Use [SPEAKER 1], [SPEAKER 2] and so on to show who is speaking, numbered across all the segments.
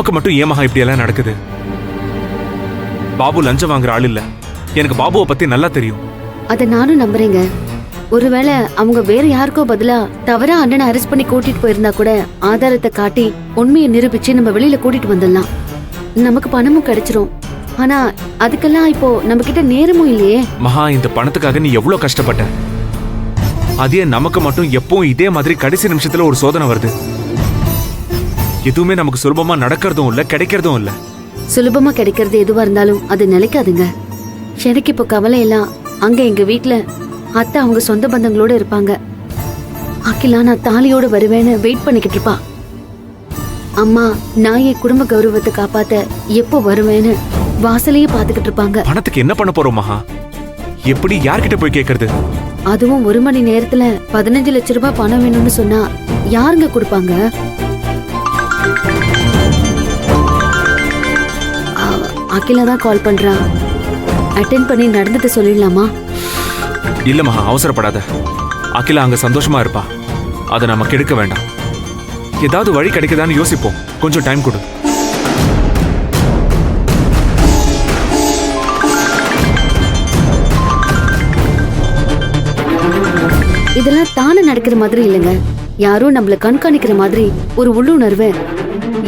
[SPEAKER 1] நமக்கு மட்டும் ஏன் மகா இப்படி எல்லாம் நடக்குது? பாபு லஞ்சம் வாங்குற ஆள் இல்ல. எனக்கு பாபுவை பத்தி நல்லா தெரியும்.
[SPEAKER 2] அத நானும் நம்புறேங்க. ஒருவேளை அவங்க வேற யாருக்கோ பதிலா தவறா அண்ணனை அரெஸ்ட் பண்ணி கூட்டிட்டு போயிருந்தா கூட ஆதாரத்தை காட்டி உண்மையை நிரூபிச்சு நம்ம வெளியில கூட்டிட்டு வந்துடலாம். நமக்கு பணமும் கிடைச்சிரும். ஆனா அதுக்கெல்லாம் இப்போ நம்ம கிட்ட நேரமும் இல்லையே.
[SPEAKER 1] மகா, இந்த பணத்துக்காக நீ எவ்வளவு கஷ்டப்பட்ட. அதே நமக்கு மட்டும் எப்பவும் இதே மாதிரி கடைசி நிமிஷத்துல ஒரு சோதனை வருது. எதுவுமே நமக்கு சுலபமா நடக்கிறதும் இல்ல, கிடைக்கிறதும் இல்ல.
[SPEAKER 2] சுலபமா கிடைக்கிறது எதுவா இருந்தாலும் அது நிலைக்காதுங்க. எனக்கு இப்போ கவலை எல்லாம் அங்க எங்க வீட்டுல அத்தை அவங்க சொந்த பந்தங்களோட இருப்பாங்க. அகிலா நான் தாலியோட வருவேன்னு வெயிட் பண்ணிக்கிட்டு இருப்பா. அம்மா நான் என் குடும்ப கௌரவத்தை காப்பாத்த எப்போ வருவேன்னு வாசலையே பாத்துக்கிட்டு இருப்பாங்க.
[SPEAKER 1] பணத்துக்கு என்ன பண்ண போறோம் மகா? எப்படி யார்கிட்ட போய் கேக்குறது?
[SPEAKER 2] அதுவும் 1 மணி நேரத்துல 15 லட்சம் ரூபாய் பணம் வேணும்னு சொன்னா யாருங்க கொடுப்பாங்க? அகிலா தான் கால் பண்றா. அட்டென்ட் பண்ணி நடந்துட்டு சொல்லிடலாமா?
[SPEAKER 1] இல்ல மகா, அவசரப்படாத. அகிலா அங்க சந்தோஷமா இருப்பா. அதை நம்ம கெடுக்க வேண்டாம். ஏதாவது வழி கிடைக்குதான்னு யோசிப்போம். கொஞ்சம் டைம் கொடு.
[SPEAKER 2] இதெல்லாம் தானே நடக்கிற மாதிரி இல்லைங்க. யாரோ நம்மள கண்காணிக்கிற மாதிரி ஒரு உள்ளுணர்வு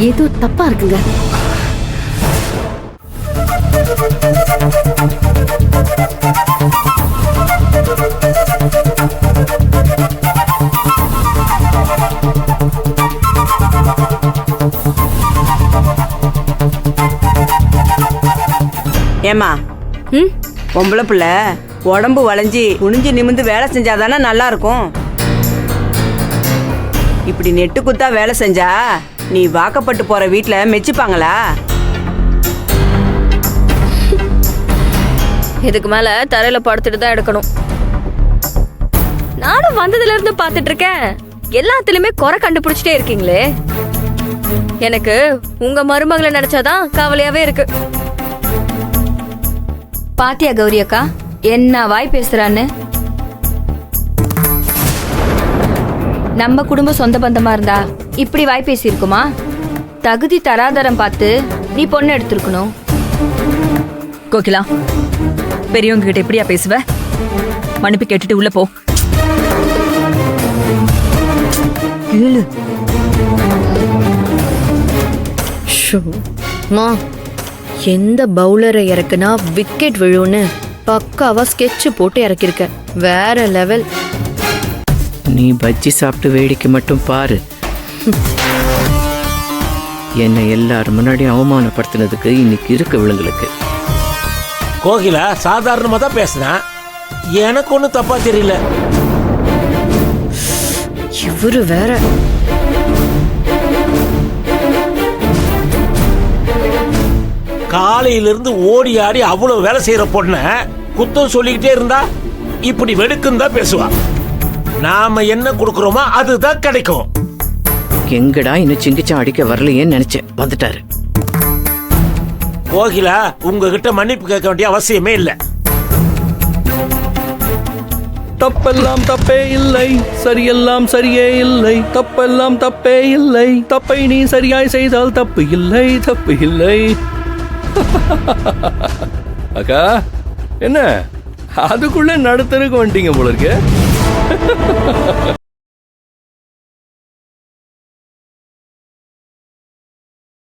[SPEAKER 2] ஏதோ தப்பா இருக்குங்க.
[SPEAKER 3] ஏமா, பொம்பளை பிள்ளை உடம்பு வளைஞ்சி குனிஞ்சு நிமிந்து வேலை செஞ்சாதானே நல்லா இருக்கும். இப்படி நெட்டு குத்தா வேலை செஞ்சா நீ வாக்கப்பட்டு போற வீட்டுல மெச்சிப்பாங்களா?
[SPEAKER 4] இதுக்கு மேல தரையில படுத்துட்டு தான் எடுக்கணும். நானும் வந்ததுல இருந்து பாத்துட்டு இருக்கேன். எல்லாத்துலயுமே குறை கண்டுபிடிச்சிட்டே இருக்கீங்களே. எனக்கு உங்க மருமகளை நினைச்சாதான் கவலையாவே இருக்கு.
[SPEAKER 5] பாத்தியா கௌரி அக்கா என்ன வாய் பேசுறான்னு? நம்ம குடும்ப சொந்த பந்தமா இருந்தா இப்படி வாய் பேசி இருக்குமா? தகுதி தராதரம் பார்த்து நீ பொண்ணு எடுத்திருக்கணும்.
[SPEAKER 6] கோகிலா, பெரியவங்க கிட்ட எப்படியா பேசுவ? மன்னிப்பு கேட்டுட்டு உள்ள போ.
[SPEAKER 5] ஏழு
[SPEAKER 7] எந்த பவுலரை இறக்குனா விக்கெட் விழுன்னு பக்காவா ஸ்கெட்ச் போட்டு இறக்கிருக்க. வேற லெவல்.
[SPEAKER 8] நீ பஜ்ஜி சாப்பிட்டு வேடிக்கை மட்டும் பாரு. என்னை எல்லாரும் முன்னாடி அவமானப்படுத்தினதுக்கு இன்னைக்கு இருக்கு விலங்குகளுக்கு.
[SPEAKER 9] கோகிலா சாதாரணமா தான் பேசுறேன். எனக்கு ஒன்றும் தப்பா தெரியல.
[SPEAKER 7] இவரு வேற.
[SPEAKER 9] காலையிலிருந்து ஓடி ஆடி அவ்வளவு வேலை செய்யற பொண்ண குத்தம் சொல்லிக்கிட்டே இருந்தா இப்படி வெடுக்குன்னு தான் பேசுவா. நாம என்ன கொடுக்கறோமோ அதுதான் கிடைக்கும்.
[SPEAKER 8] எங்கடா இன்னும் சிங்கிச்சா அடிக்க வரலையேன்னு நினைச்சேன். வந்துட்டாரு.
[SPEAKER 9] கோகிலா, உங்ககிட்ட மன்னிப்பு கேட்க வேண்டிய அவசியமே இல்லை.
[SPEAKER 10] தப்பெல்லாம் தப்பே இல்லை, சரியெல்லாம் சரியே இல்லை. தப்பெல்லாம் தப்பே இல்லை, தப்பை நீ சரியாய் செய்தால் தப்பு இல்லை, தப்பு இல்லை. அக்கா, என்ன அதுக்குள்ள நடுத்தருக்கு வந்துட்டீங்க போல இருக்கு.